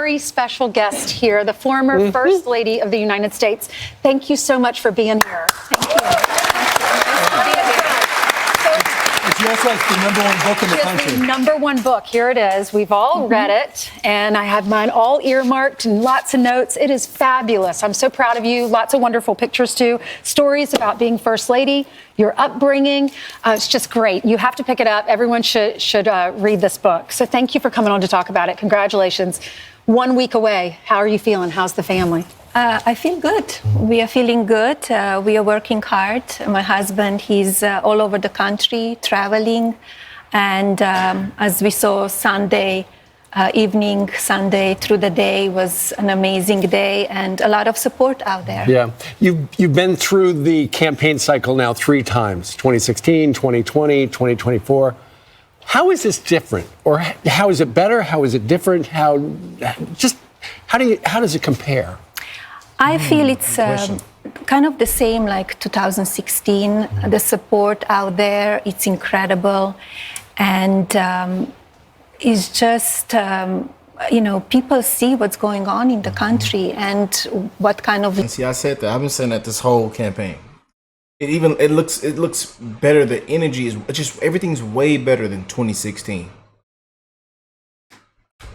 very special guest here, the former First Lady of the United States. Thank you so much for being here. Thank you. She also has the #1 book in the country. The #1 book. Here it is. We've all read it, and I have mine all earmarked and lots of notes. It is fabulous. I'm so proud of you. Lots of wonderful pictures, too. Stories about being First Lady, your upbringing. It's just great. You have to pick it up. Everyone should read this book. So thank you for coming on to talk about it. Congratulations. 1 week away. How are you feeling? How's the family? I feel good. We are feeling good. We are working hard. My husband, he's all over the country, traveling. And as we saw Sunday evening, Sunday through the day was an amazing day and a lot of support out there. Yeah. You've been through the campaign cycle now 3 times, 2016, 2020, 2024. How is this different? Or how is it better? How is it different? How does it compare? I feel it's kind of the same like 2016. The support out there, it's incredible. And it's just, people see what's going on in the country and what kind of... See, I said that. I've been saying that this whole campaign. It looks better. The energy is just, everything's way better than 2016.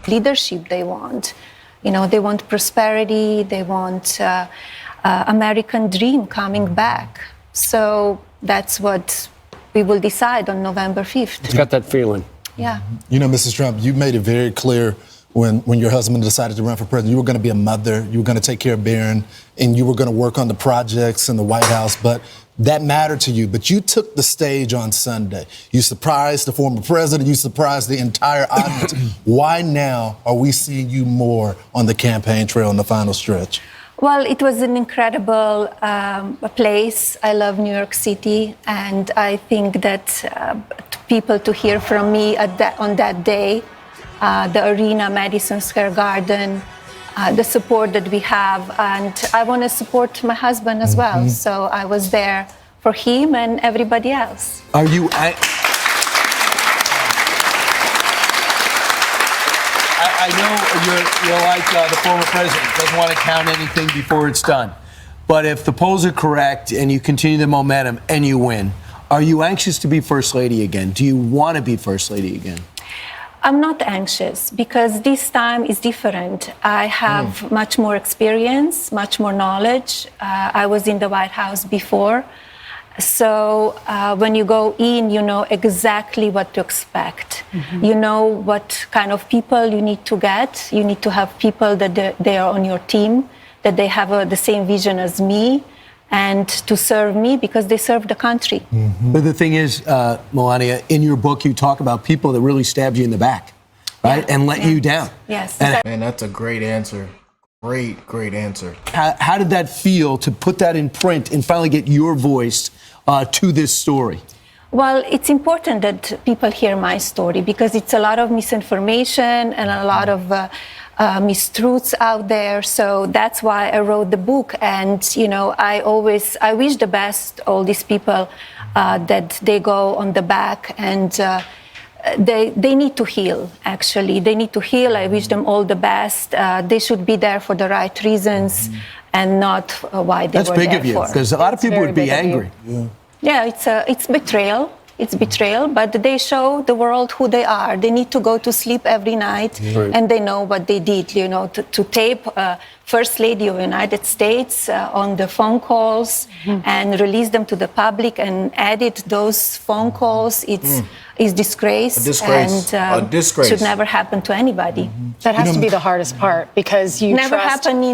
Leadership they want. They want prosperity, they want American dream coming back. So that's what we will decide on November 5th. It's got that feeling. Yeah. Mrs. Trump, you made it very clear when your husband decided to run for president, you were going to be a mother, you were going to take care of Barron, and you were going to work on the projects in the White House, but that mattered to you. But you took the stage on Sunday. You surprised the former president, you surprised the entire audience. Why now are we seeing you more on the campaign trail in the final stretch? Well, it was an incredible place. I love New York City, and I think that people to hear from me on that day, the arena, Madison Square Garden, the support that we have, and I want to support my husband as well. So I was there for him and everybody else. Are you? I know you're like the former president, doesn't want to count anything before it's done. But if the polls are correct and you continue the momentum and you win, are you anxious to be First Lady again? Do you want to be First Lady again? I'm not anxious because this time is different. I have much more experience, much more knowledge. I was in the White House before. So when you go in, you know exactly what to expect. You know what kind of people you need to get. You need to have people that they are on your team, that they have the same vision as me, and to serve me because they serve the country. But the thing is, Melania, in your book, you talk about people that really stabbed you in the back, right? And let you down. Yes. Man, that's a great answer. Great answer. How did that feel to put that in print and finally get your voice to this story? Well, it's important that people hear my story because it's a lot of misinformation and a lot of mistruths out there. So that's why I wrote the book. And, I wish the best all these people that they go on the back and they need to heal, actually. They need to heal. I wish them all the best. They should be there for the right reasons and not why they were there for. That's big of you, because a lot of people would be angry. Yeah, it's betrayal. It's betrayal, but they show the world who they are. They need to go to sleep every night, and they know what they did, to tape First Lady of the United States on the phone calls and release them to the public and edit those phone calls. It's disgrace. A disgrace. And a disgrace. Should never happen to anybody. That has to be the hardest part because you never trust... happened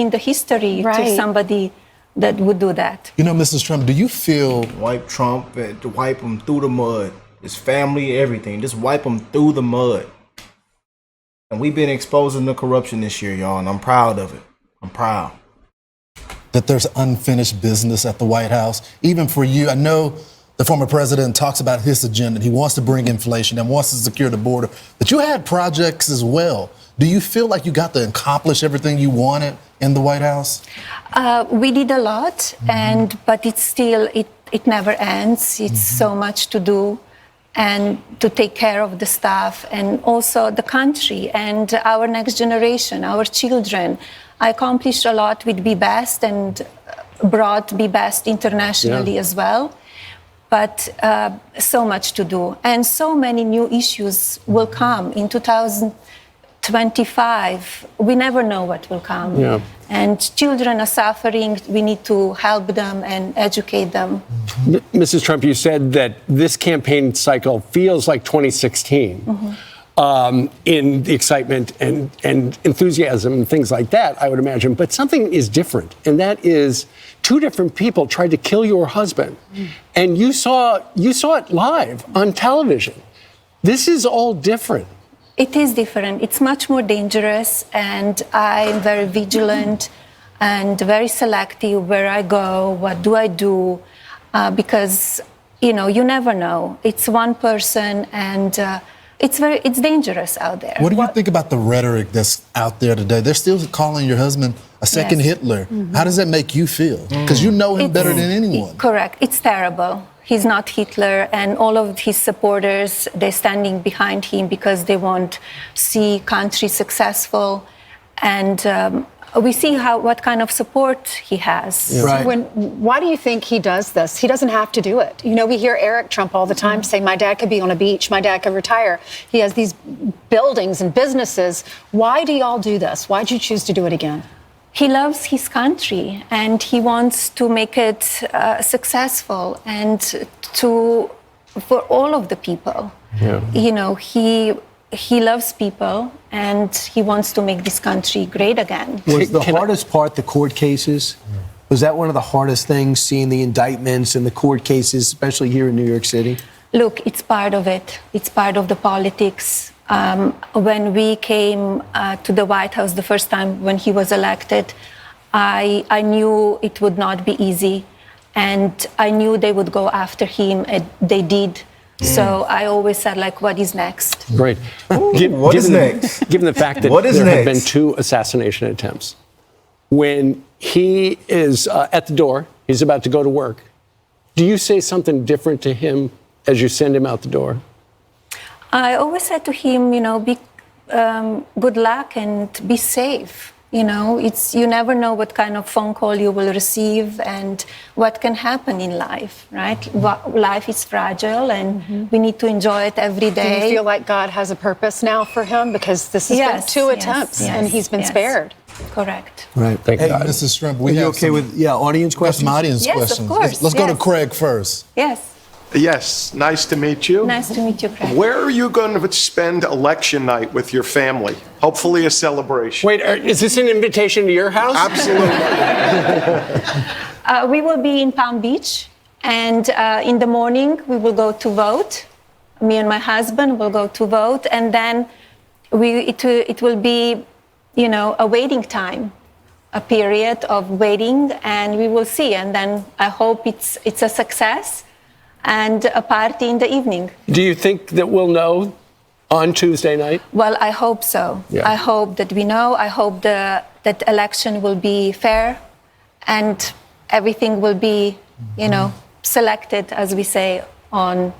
in the history to somebody that would do that. Mrs. Trump, do you feel... Wipe Trump, to wipe him through the mud. His family, everything. Just wipe him through the mud. And we've been exposing the corruption this year, y'all, and I'm proud of it. I'm proud. That there's unfinished business at the White House. Even for you, I know the former president talks about his agenda. He wants to bring inflation and wants to secure the border. But you had projects as well. Do you feel like you got to accomplish everything you wanted in the White House? We did a lot, but it's still, it never ends. It's so much to do. and to take care of the staff and also the country and our next generation, our children. I accomplished a lot with Be Best and brought Be Best internationally as well. But so much to do. And so many new issues will come in 2025. We never know what will come. Yeah. And children are suffering. We need to help them and educate them. Mrs. Trump, you said that this campaign cycle feels like 2016 in the excitement and enthusiasm and things like that, I would imagine. But something is different, and that is two different people tried to kill your husband, and you saw it live on television. This is all different. It is different. It's much more dangerous, and I'm very vigilant and very selective where I go, what do I do, because, you never know. It's one person, and it's dangerous out there. What do you think about the rhetoric that's out there today? They're still calling your husband a second Hitler. How does that make you feel? Because you know him better than anyone. Correct. It's terrible. He's not Hitler, and all of his supporters, they're standing behind him because they want to see country successful. And we see what kind of support he has. Yeah. Right. Why do you think he does this? He doesn't have to do it. We hear Eric Trump all the time say, my dad could be on a beach, my dad could retire. He has these buildings and businesses. Why do y'all do this? Why'd you choose to do it again? He loves his country, and he wants to make it successful and for all of the people. Yeah. He loves people, and he wants to make this country great again. Was the hardest part the court cases? Was that one of the hardest things, seeing the indictments and the court cases, especially here in New York City? Look, it's part of it. It's part of the politics. When we came to the White House the first time when he was elected, I knew it would not be easy, and I knew they would go after him, and they did. So I always said, what is next? Great. What is next? Given the fact that there have been 2 assassination attempts, when he is at the door, he's about to go to work, do you say something different to him as you send him out the door? I always said to him, be good luck and be safe. You never know what kind of phone call you will receive and what can happen in life, right? Life is fragile, and we need to enjoy it every day. Do you feel like God has a purpose now for him? Because this has been 2 attempts, and he's been spared. Correct. Right. Thank Hey, God. Mrs. Shrimp, Are you okay with audience questions? Some audience Yes, of questions. course, Let's go to yes. Craig first. Yes. Yes, nice to meet you. Nice to meet you, Craig. Where are you going to spend election night with your family? Hopefully a celebration. Wait, is this an invitation to your house? Absolutely. We will be in Palm Beach, and in the morning we will go to vote. Me and my husband will go to vote, and then it will be, a waiting time, a period of waiting, and we will see. And then I hope it's a success, and a party in the evening. Do you think that we'll know on Tuesday night? Well, I hope so. Yeah. I hope that we know. I hope that election will be fair, and everything will be, selected, as we say, on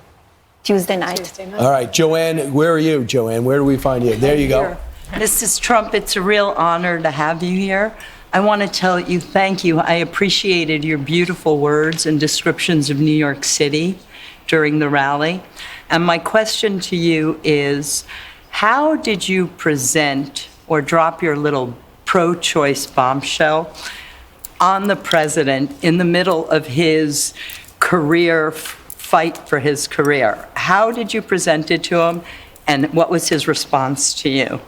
Tuesday night. All right, Joanne, where are you, Joanne? Where do we find you? There you go. Mrs. Trump, it's a real honor to have you here. I want to tell you thank you. I appreciated your beautiful words and descriptions of New York City during the rally. And my question to you is, how did you present or drop your little pro-choice bombshell on the president in the middle of his career fight for his career? How did you present it to him, and what was his response to you?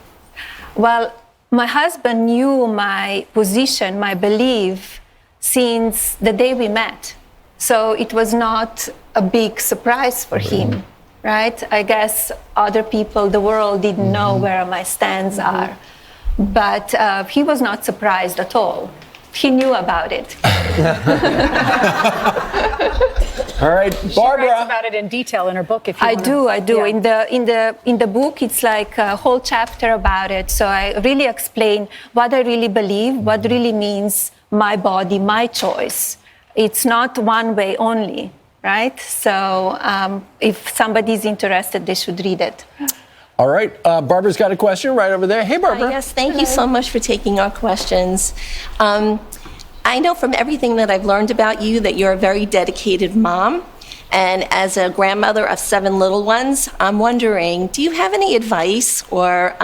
Well, my husband knew my position, my belief, since the day we met. So it was not a big surprise for him, right? I guess other people, the world didn't know where my stands are. But he was not surprised at all. He knew about it. All right, Barbara. She writes about it in detail in her book. If you I wanna- do. Yeah. In the book, it's like a whole chapter about it. So I really explain what I really believe, what really means my body, my choice. It's not one way only. right? So if somebody's interested, they should read it. All right. Barbara's got a question right over there. Hey, Barbara. Yes, thank you so much for taking our questions. I know from everything that I've learned about you that you're a very dedicated mom. And as a grandmother of 7 little ones, I'm wondering, do you have any advice or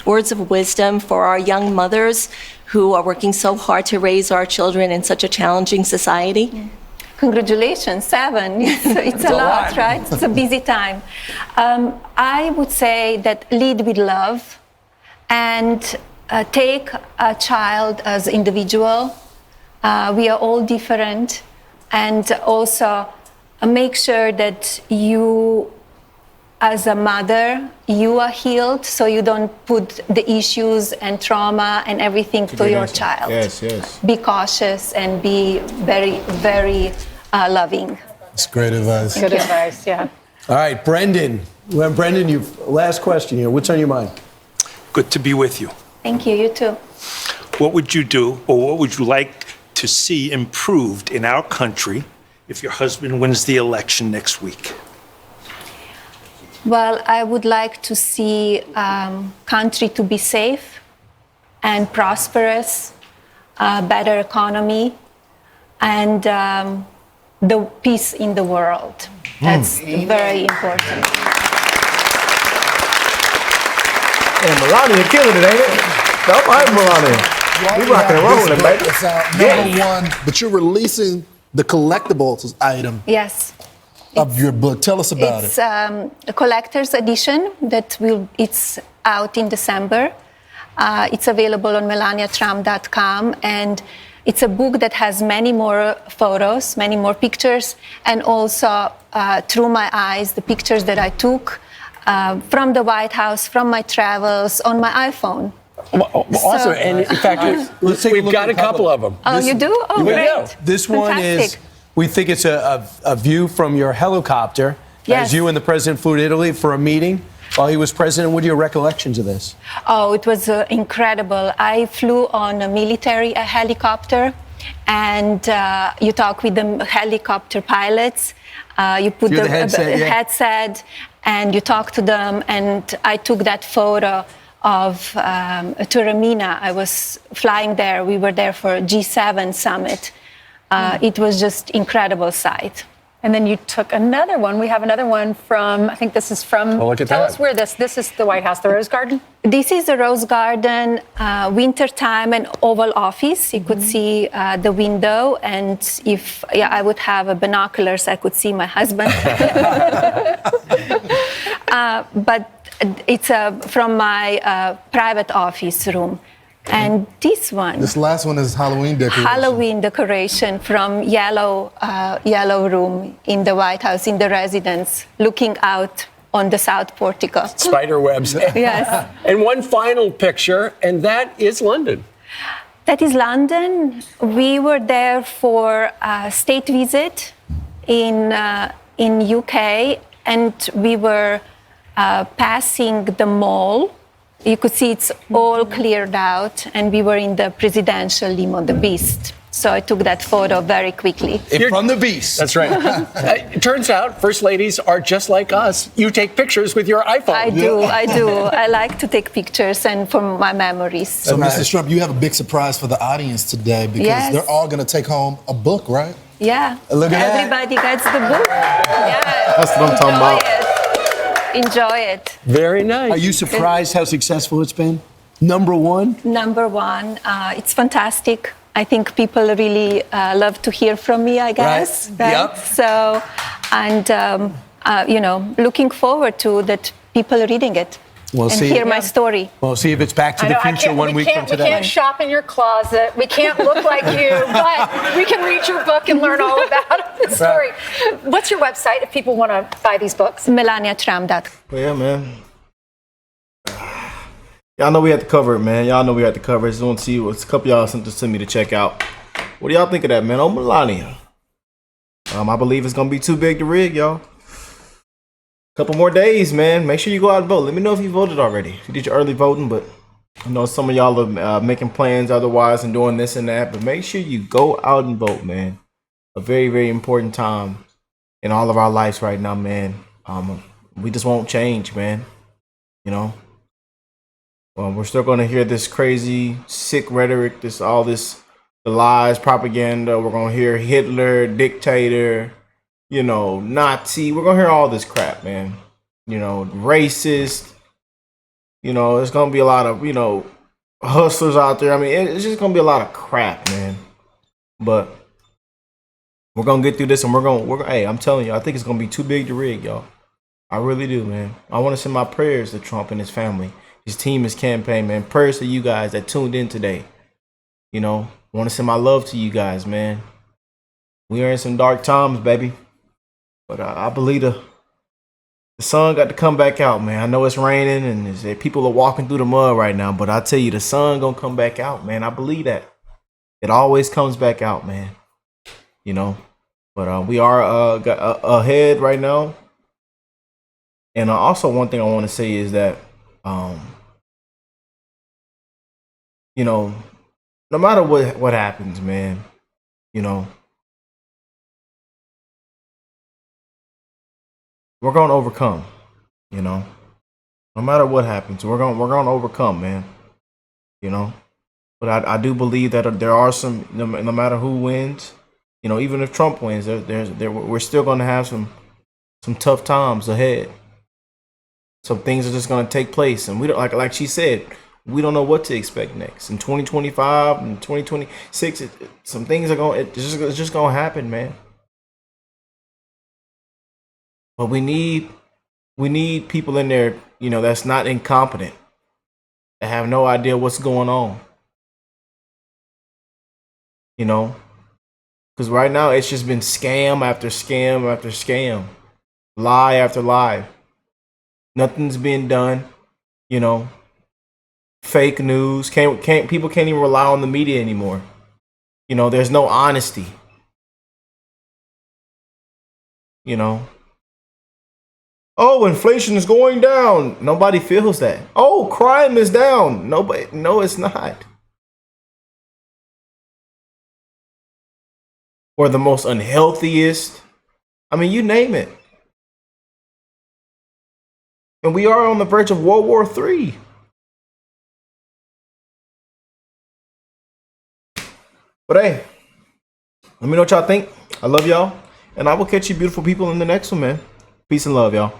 words of wisdom for our young mothers who are working so hard to raise our children in such a challenging society? Congratulations, 7. It's a lot, right? It's a busy time. I would say that lead with love and take a child as individual. We are all different, and also make sure that you, as a mother, you are healed, so you don't put the issues and trauma and everything to your child. Yes, yes. Be cautious and be very, very loving. It's great advice. Good advice, yeah. All right, Brendan. Well, Brendan, last question here. What's on your mind? Good to be with you. Thank you, you too. What would you do, or what would you like to see improved in our country if your husband wins the election next week? Well, I would like to see country to be safe and prosperous, better economy, and the peace in the world. That's very important. And Melania killing it, ain't it? All right, Melania. We rocking and rolling, baby. It's out number 1, but you're releasing the collectibles item Yes. of your book. Tell us about It's it. a collector's edition it's out in December. It's available on melaniatrump.com, and it's a book that has many more photos, many more pictures, and also through my eyes, the pictures that I took from the White House, from my travels, on my iPhone. Awesome. And in fact, we've got a couple of them. Oh, you do? Oh, we great. do. This one is, Fantastic. we think it's a view from your helicopter Yes. as you and the president flew to Italy for a meeting while he was president. What are your recollections of this? Oh, it was incredible. I flew on a military helicopter, and you talk with the helicopter pilots. You put You're the headset, yeah. headset, and you talk to them. And I took that photo of Taormina. I was flying there. We were there for G7 summit. It was just incredible sight. And then you took another one. We have another one from, I think this is from, Oh, look at tell that. us where this is the White House, the Rose Garden? This is a Rose Garden, wintertime and Oval Office. You could see the window, and if I would have binoculars, I could see my husband. But it's from my private office room. And this one, This last one is Halloween decoration. Halloween decoration from yellow room in the White House, in the residence, looking out on the south portico. Spider webs. Yes. And one final picture, and that is London. That is London. We were there for a state visit in UK, and we were passing the mall. You could see it's all cleared out, and we were in the presidential limo, the Beast. So I took that photo very quickly. From the Beast. That's right. It turns out first ladies are just like us. You take pictures with your iPhone. I do. I like to take pictures and for my memories. So, Mrs. Trump, you have a big surprise for the audience today because Yes. they're all going to take home a book, right? Yeah. Look at that. Everybody gets the book. Yeah. That's what I'm talking about. Enjoy it. Very nice. Are you surprised how successful it's been? Number 1? Number 1, it's fantastic. I think people really love to hear from me, I guess. Right. Yep. So, and looking forward to that people reading it We'll and see. hear my story. Well, see if it's Back to the Future 1 week from We today. can't shop in your closet. We can't look like you, but we can read your book and learn all about the story. What's your website if people want to buy these books? melaniatrump.com. Yeah, man. Y'all know we had to cover it, man. Y'all know we had to cover it. Just want to see what's a couple y'all sent this to me to check out. What do y'all think of that, man? Oh, Melania. I believe it's gonna be too big to rig, y'all. Couple more days, man. Make sure you go out and vote. Let me know if you voted already. If you did your early voting, but I know some of y'all are making plans otherwise and doing this and that. But make sure you go out and vote, man. A very, very important time in all of our lives right now, man. We just won't change, man. You know, we're still going to hear this crazy, sick rhetoric, the lies, propaganda. We're going to hear Hitler, dictator, you know, Nazi. We're going to hear all this crap, man. You know, racist. You know, there's going to be a lot of, you know, hustlers out there. I mean, it's just going to be a lot of crap, man. But we're going to get through this, and hey, I'm telling you, I think it's going to be too big to rig, y'all. I really do, man. I want to send my prayers to Trump and his family, his team, his campaign, man. Prayers to you guys that tuned in today. You know, I want to send my love to you guys, man. We are in some dark times, baby. But I believe the sun got to come back out, man. I know it's raining and people are walking through the mud right now, but I tell you, the sun gonna come back out, man. I believe that. It always comes back out, man. You know, but we are ahead right now. And also one thing I want to say is that, you know, no matter what happens, man, you know, we're going to overcome, you know, no matter what happens, we're going to overcome, man, you know, but I do believe that there are some, no matter who wins, you know, even if Trump wins, we're still going to have some tough times ahead. Some things are just going to take place, and we don't, like she said, we don't know what to expect next in 2025 and 2026. Some things are going. It's just going to happen, man. But we need people in there, you know, that's not incompetent, that have no idea what's going on. You know, because right now it's just been scam after scam after scam, lie after lie. Nothing's being done, you know. Fake news. People can't even rely on the media anymore. You know, there's no honesty. You know. Oh, inflation is going down. Nobody feels that. Oh, crime is down. Nobody. No, it's not. Or the most unhealthiest. I mean, you name it. And we are on the verge of World War III. But hey, let me know what y'all think. I love y'all. And I will catch you beautiful people in the next one, man. Peace and love, y'all.